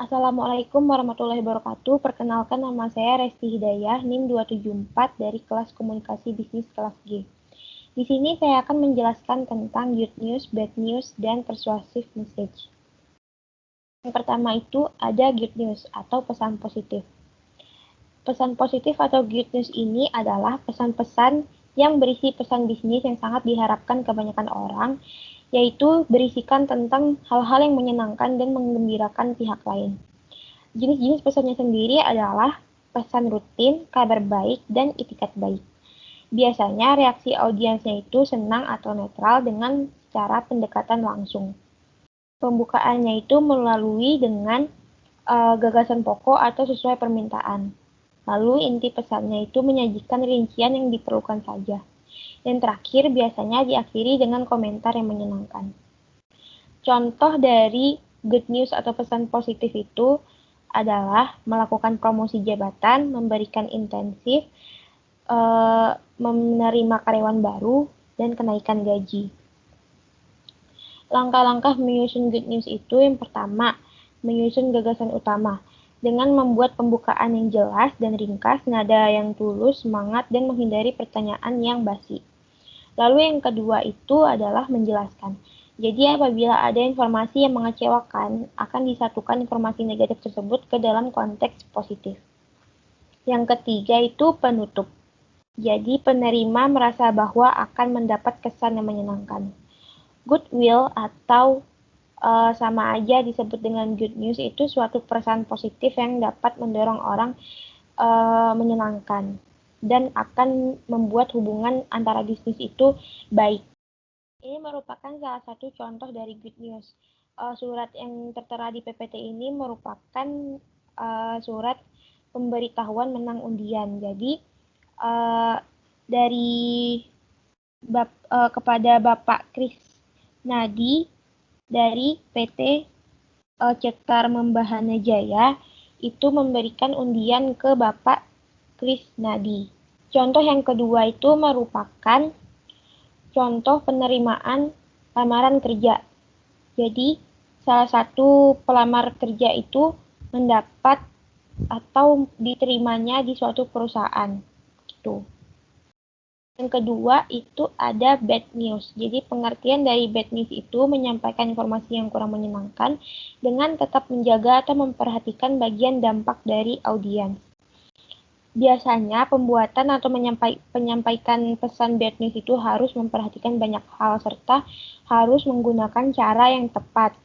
Assalamualaikum warahmatullahi wabarakatuh. Perkenalkan nama saya Resti Hidayah, NIM 274 dari kelas Komunikasi Bisnis kelas G. Di sini saya akan menjelaskan tentang good news, bad news, dan persuasive message. Yang pertama itu ada good news atau pesan positif. Pesan positif atau good news ini adalah pesan-pesan yang berisi pesan bisnis yang sangat diharapkan kebanyakan orang, yaitu berisikan tentang hal-hal yang menyenangkan dan menggembirakan pihak lain. Jenis-jenis pesannya sendiri adalah pesan rutin, kabar baik, dan itikat baik. Biasanya reaksi audiensnya itu senang atau netral dengan cara pendekatan langsung. Pembukaannya itu melalui dengan gagasan pokok atau sesuai permintaan. Lalu inti pesannya itu menyajikan rincian yang diperlukan saja. Dan terakhir biasanya diakhiri dengan komentar yang menyenangkan. Contoh dari good news atau pesan positif itu adalah melakukan promosi jabatan, memberikan intensif, menerima karyawan baru, dan kenaikan gaji. Langkah-langkah menyusun good news itu yang pertama, menyusun gagasan utama dengan membuat pembukaan yang jelas dan ringkas, nada yang tulus, semangat, dan menghindari pertanyaan yang basi. Lalu yang kedua itu adalah menjelaskan. Jadi apabila ada informasi yang mengecewakan, akan disatukan informasi negatif tersebut ke dalam konteks positif. Yang ketiga itu penutup. Jadi penerima merasa bahwa akan mendapat kesan yang menyenangkan. Goodwill atau sama aja disebut dengan good news itu suatu perasaan positif yang dapat mendorong orang menyenangkan dan akan membuat hubungan antara bisnis itu baik. Ini merupakan salah satu contoh dari good news. Surat yang tertera di PPT ini merupakan surat pemberitahuan menang undian. Jadi dari kepada Bapak Kris Nadi dari PT Cekar Membahana Jaya itu memberikan undian ke Bapak Kris Nadi. Contoh yang kedua itu merupakan contoh penerimaan lamaran kerja. Jadi, salah satu pelamar kerja itu mendapat atau diterimanya di suatu perusahaan. Gitu. Yang kedua itu ada bad news. Jadi, pengertian dari bad news itu menyampaikan informasi yang kurang menyenangkan dengan tetap menjaga atau memperhatikan bagian dampak dari audiens. Biasanya pembuatan atau penyampaikan pesan bad news itu harus memperhatikan banyak hal serta harus menggunakan cara yang tepat.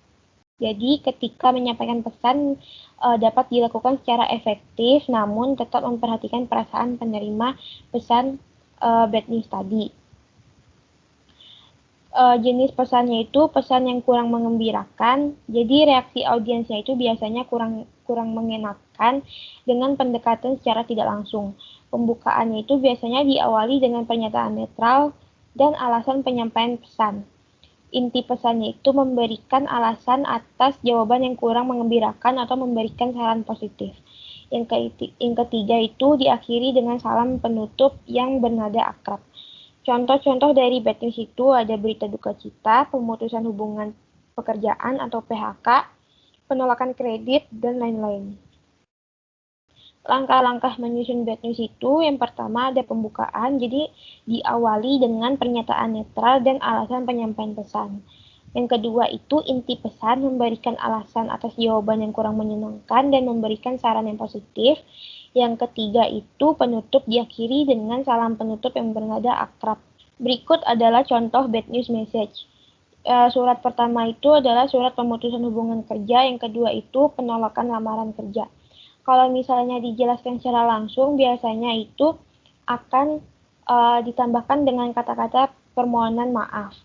Jadi ketika menyampaikan pesan dapat dilakukan secara efektif namun tetap memperhatikan perasaan penerima pesan bad news tadi. Jenis pesannya itu pesan yang kurang mengembirakan, jadi reaksi audiensnya itu biasanya kurang mengenakan dengan pendekatan secara tidak langsung. Pembukaannya itu biasanya diawali dengan pernyataan netral dan alasan penyampaian pesan. Inti pesannya itu memberikan alasan atas jawaban yang kurang mengembirakan atau memberikan saran positif. Yang ketiga itu diakhiri dengan salam penutup yang bernada akrab. Contoh-contoh dari bad news itu ada berita duka cita, pemutusan hubungan pekerjaan atau PHK, penolakan kredit, dan lain-lain. Langkah-langkah menyusun bad news itu yang pertama ada pembukaan, jadi diawali dengan pernyataan netral dan alasan penyampaian pesan. Yang kedua itu inti pesan, memberikan alasan atas jawaban yang kurang menyenangkan dan memberikan saran yang positif. Yang ketiga itu penutup diakhiri dengan salam penutup yang bernada akrab. Berikut adalah contoh bad news message. Surat pertama itu adalah surat pemutusan hubungan kerja, yang kedua itu penolakan lamaran kerja. Kalau misalnya dijelaskan secara langsung, biasanya itu akan ditambahkan dengan kata-kata permohonan maaf.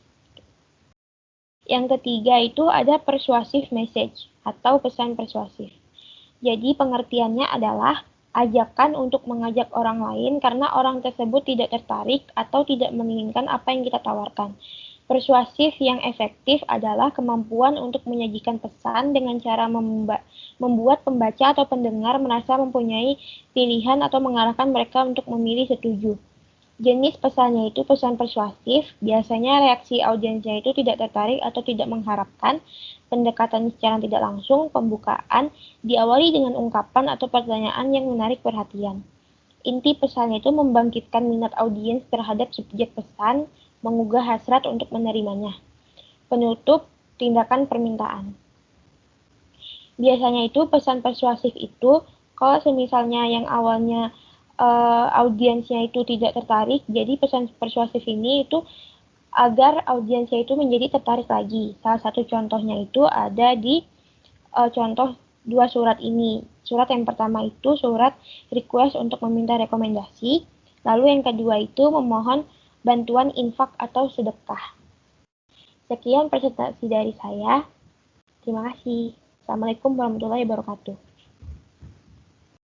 Yang ketiga itu ada persuasive message atau pesan persuasif. Jadi pengertiannya adalah ajakan untuk mengajak orang lain karena orang tersebut tidak tertarik atau tidak menginginkan apa yang kita tawarkan. Persuasif yang efektif adalah kemampuan untuk menyajikan pesan dengan cara membuat pembaca atau pendengar merasa mempunyai pilihan atau mengarahkan mereka untuk memilih setuju. Jenis pesannya itu pesan persuasif, biasanya reaksi audiensnya itu tidak tertarik atau tidak mengharapkan, pendekatan secara tidak langsung, pembukaan, diawali dengan ungkapan atau pertanyaan yang menarik perhatian. Inti pesannya itu membangkitkan minat audiens terhadap subjek pesan, menggugah hasrat untuk menerimanya. Penutup, tindakan permintaan. Biasanya itu pesan persuasif itu, kalau semisalnya yang awalnya audiensnya itu tidak tertarik, jadi pesan persuasif ini itu agar audiensnya itu menjadi tertarik lagi. Salah satu contohnya itu ada di contoh dua surat ini. Surat yang pertama itu surat request untuk meminta rekomendasi, lalu yang kedua itu memohon bantuan infak atau sedekah. Sekian presentasi dari saya. Terima kasih. Assalamualaikum warahmatullahi wabarakatuh.